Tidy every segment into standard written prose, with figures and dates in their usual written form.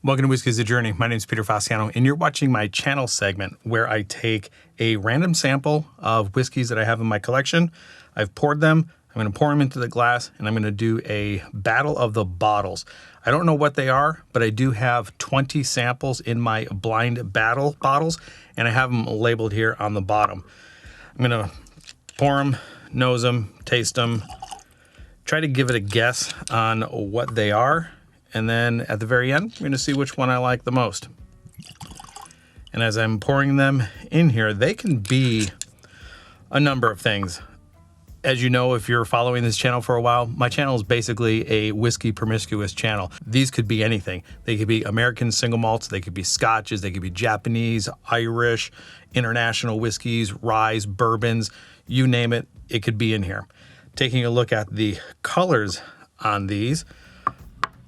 Welcome to Whiskey is a Journey. My name is Peter Fasciano, and you're watching my channel segment where I take a random sample of whiskeys that I have in my collection. I've poured them, I'm going to pour them into the glass, and I'm going to do a battle of the bottles. I don't know what they are, but I do have 20 samples in my blind battle bottles, and I have them labeled here on the bottom. I'm going to pour them, nose them, taste them, try to give it a guess on what they are. And then at the very end, I'm going to see which one I like the most. And as I'm pouring them in here, they can be a number of things. As you know, if you're following this channel for a while, my channel is basically a whiskey promiscuous channel. These could be anything. They could be American single malts, they could be scotches, they could be Japanese, Irish, international whiskeys, ryes, bourbons, you name it, it could be in here. Taking a look at the colors on these,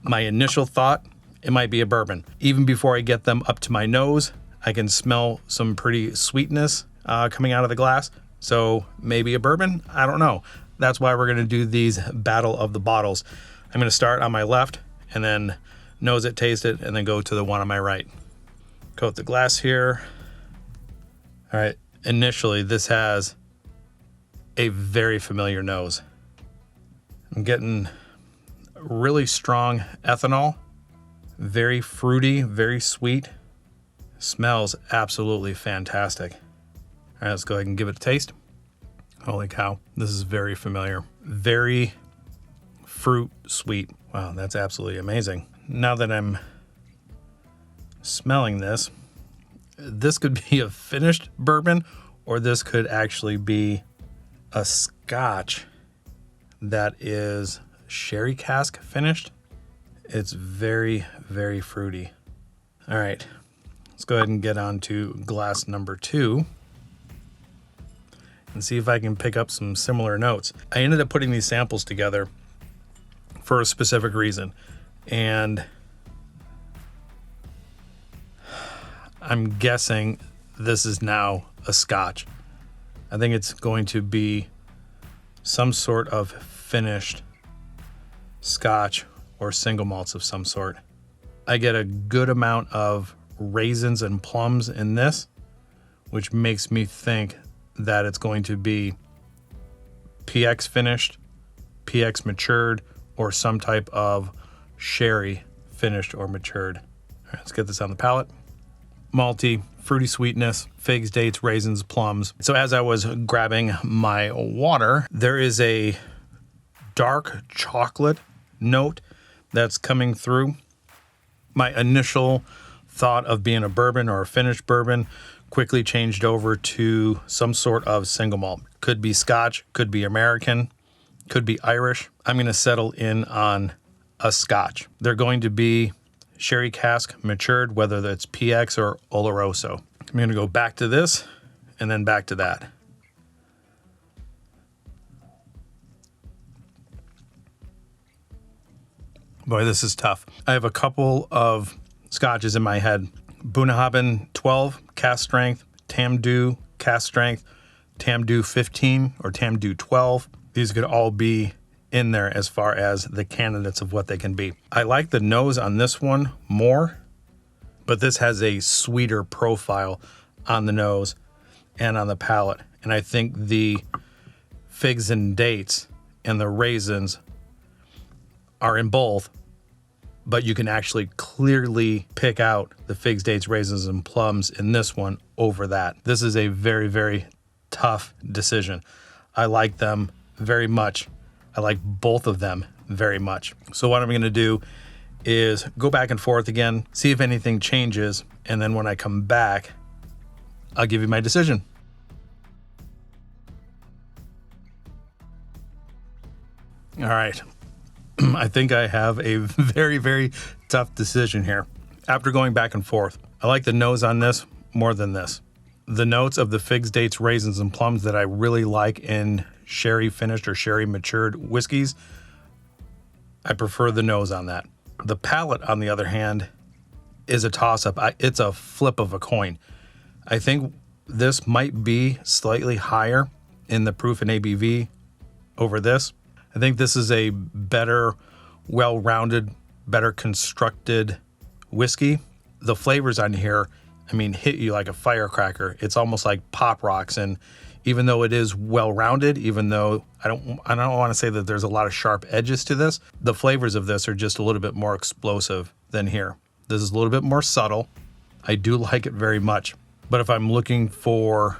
my initial thought, it might be a bourbon. Even before I get them up to my nose, I can smell some pretty sweetness coming out of the glass. So maybe a bourbon, I don't know. That's why we're gonna do these battle of the bottles. I'm gonna start on my left and then nose it, taste it, and then go to the one on my right. Coat the glass here. All right, initially this has a very familiar nose. I'm getting really strong ethanol, very fruity, very sweet. Smells absolutely fantastic. All right, let's go ahead and give it a taste. Holy cow, this is very familiar. Very fruit sweet. Wow, that's absolutely amazing. Now that I'm smelling this, this could be a finished bourbon, or this could actually be a scotch that is sherry cask finished. It's very, very fruity. All right, let's go ahead and get on to glass number 2 and see if I can pick up some similar notes. I ended up putting these samples together for a specific reason, and I'm guessing this is now a scotch. I think it's going to be some sort of finished scotch or single malts of some sort. I get a good amount of raisins and plums in this, which makes me think that it's going to be PX finished, PX matured, or some type of sherry finished or matured. All right, let's get this on the palate. Malty, fruity sweetness, figs, dates, raisins, plums. So as I was grabbing my water, there is a dark chocolate note that's coming through. My initial thought of being a bourbon or a finished bourbon quickly changed over to some sort of single malt. Could be Scotch, could be American, could be Irish. I'm going to settle in on a Scotch. They're going to be sherry cask matured, whether that's PX or Oloroso. I'm going to go back to this and then back to that. Boy, this is tough. I have a couple of scotches in my head. Bunnahabhain 12, cast strength, Tamdhu, cast strength, Tamdhu 15, or Tamdhu 12. These could all be in there as far as the candidates of what they can be. I like the nose on this one more, but this has a sweeter profile on the nose and on the palate. And I think the figs and dates and the raisins are in both, but you can actually clearly pick out the figs, dates, raisins, and plums in this one over that. This is a very, very tough decision. I like them very much. I like both of them very much. So what I'm going to do is go back and forth again, see if anything changes, and then when I come back, I'll give you my decision. All right. I think I have a very, very tough decision here. After going back and forth, I like the nose on this more than this. The notes of the figs, dates, raisins, and plums that I really like in sherry finished or sherry matured whiskeys, I prefer the nose on that. The palate, on the other hand, is a toss-up. It's a flip of a coin. I think this might be slightly higher in the proof and ABV over this. I think this is a better, well-rounded, better constructed whiskey, the flavors on here, I mean, hit you like a firecracker. It's almost like Pop Rocks. And even though it is well-rounded, even though I don't want to say that there's a lot of sharp edges to this, the flavors of this are just a little bit more explosive than here. This is a little bit more subtle. I do like it very much. But if I'm looking for,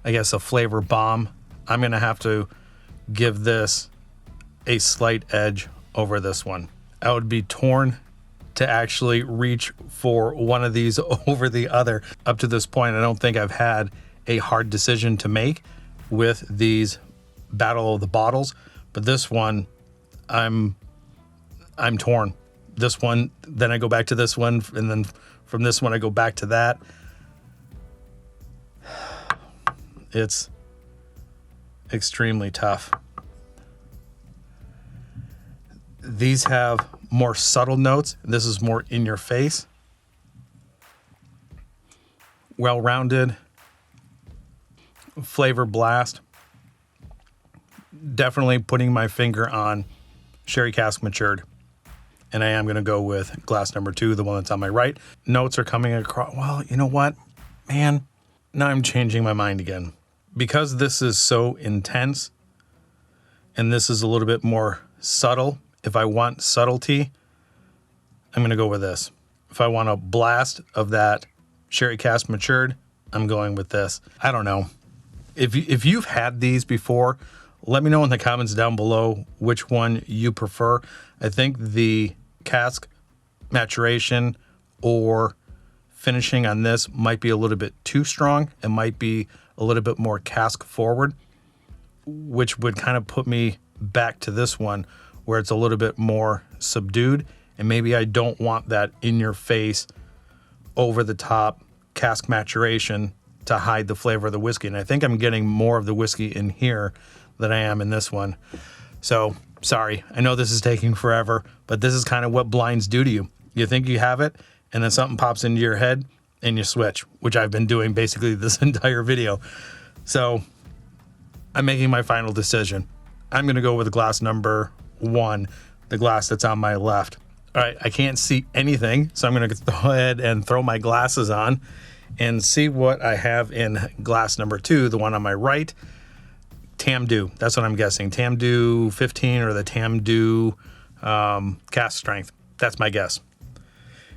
I guess, a flavor bomb, I'm going to have to give this a slight edge over this one. I would be torn to actually reach for one of these over the other. Up to this point, I don't think I've had a hard decision to make with these Battle of the Bottles, but this one, I'm torn. This one, then I go back to this one, and then from this one I go back to that. It's extremely tough. These have more subtle notes. This is more in your face. Well-rounded. Flavor blast. Definitely putting my finger on sherry cask matured. And I am going to go with glass number 2, the one that's on my right. Notes are coming across. Well, you know what, man? Now I'm changing my mind again. Because this is so intense and this is a little bit more subtle, if I want subtlety, I'm going to go with this. If I want a blast of that sherry cask matured, I'm going with this. I don't know. If you've had these before, let me know in the comments down below which one you prefer. I think the cask maturation or finishing on this might be a little bit too strong. It might be a little bit more cask forward, which would kind of put me back to this one where it's a little bit more subdued. And maybe I don't want that in your face, over the top cask maturation to hide the flavor of the whiskey. And I think I'm getting more of the whiskey in here than I am in this one. So sorry, I know this is taking forever, but this is kind of what blinds do to you. You think you have it, and then something pops into your head and you switch, which I've been doing basically this entire video. So I'm making my final decision. I'm going to go with glass number 1, the glass that's on my left. All right, I can't see anything, so I'm going to go ahead and throw my glasses on and see what I have in glass number 2, the one on my right. Tamdhu, that's what I'm guessing. Tamdhu 15 or the Tamdhu cask strength. That's my guess.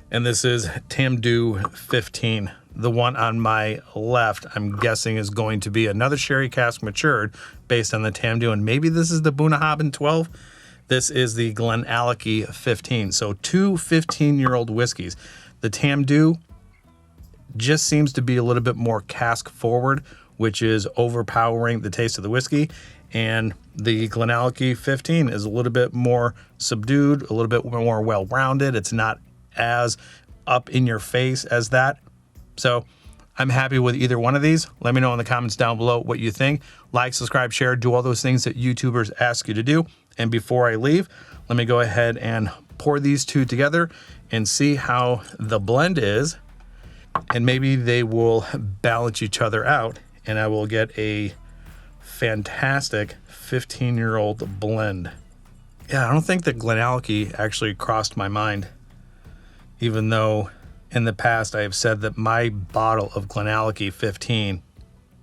And this is Tamdhu 15. The one on my left, I'm guessing, is going to be another sherry cask matured based on the Tamdhu. And maybe this is the Bunnahabhain 12. This is the GlenAllachie 15. So 2 15-year-old whiskeys. The Tamdhu just seems to be a little bit more cask forward, which is overpowering the taste of the whiskey. And the GlenAllachie 15 is a little bit more subdued, a little bit more well-rounded. It's not as up in your face as that. So I'm happy with either one of these. Let me know in the comments down below what you think. Like, subscribe, share, do all those things that YouTubers ask you to do. And before I leave, let me go ahead and pour these two together and see how the blend is. And maybe they will balance each other out, and I will get a fantastic 15-year-old blend. Yeah, I don't think that GlenAllachie actually crossed my mind, even though in the past I have said that my bottle of GlenAllachie 15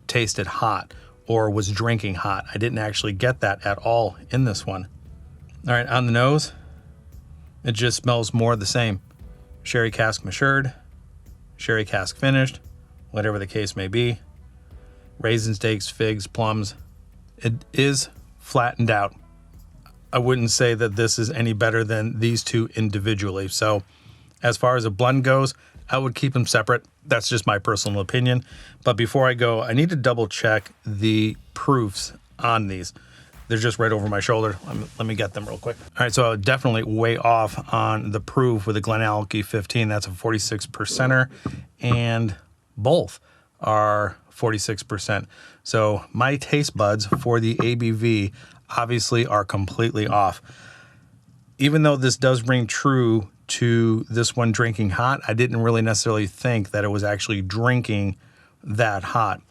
tasted hot or was drinking hot. I didn't actually get that at all in this one. All right, on the nose, it just smells more of the same. Sherry cask matured, sherry cask finished, whatever the case may be. Raisins, dates, figs, plums. It is flattened out. I wouldn't say that this is any better than these two individually. So as far as a blend goes, I would keep them separate. That's just my personal opinion. But before I go, I need to double check the proofs on these. They're just right over my shoulder. Let me get them real quick. All right, so definitely way off on the proof with the GlenAllachie 15. That's a 46%er, and both are 46%. So my taste buds for the ABV obviously are completely off. Even though this does ring true to this one drinking hot, I didn't really necessarily think that it was actually drinking that hot.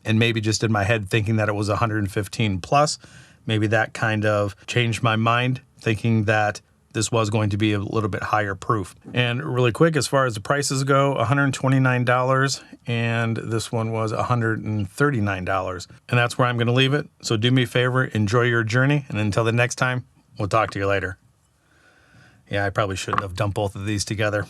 And maybe just in my head thinking that it was 115 plus, maybe that kind of changed my mind, thinking that this was going to be a little bit higher proof. And really quick, as far as the prices go, $129, and this one was $139. And that's where I'm going to leave it. So do me a favor, enjoy your journey, and until the next time, we'll talk to you later. Yeah, I probably shouldn't have dumped both of these together.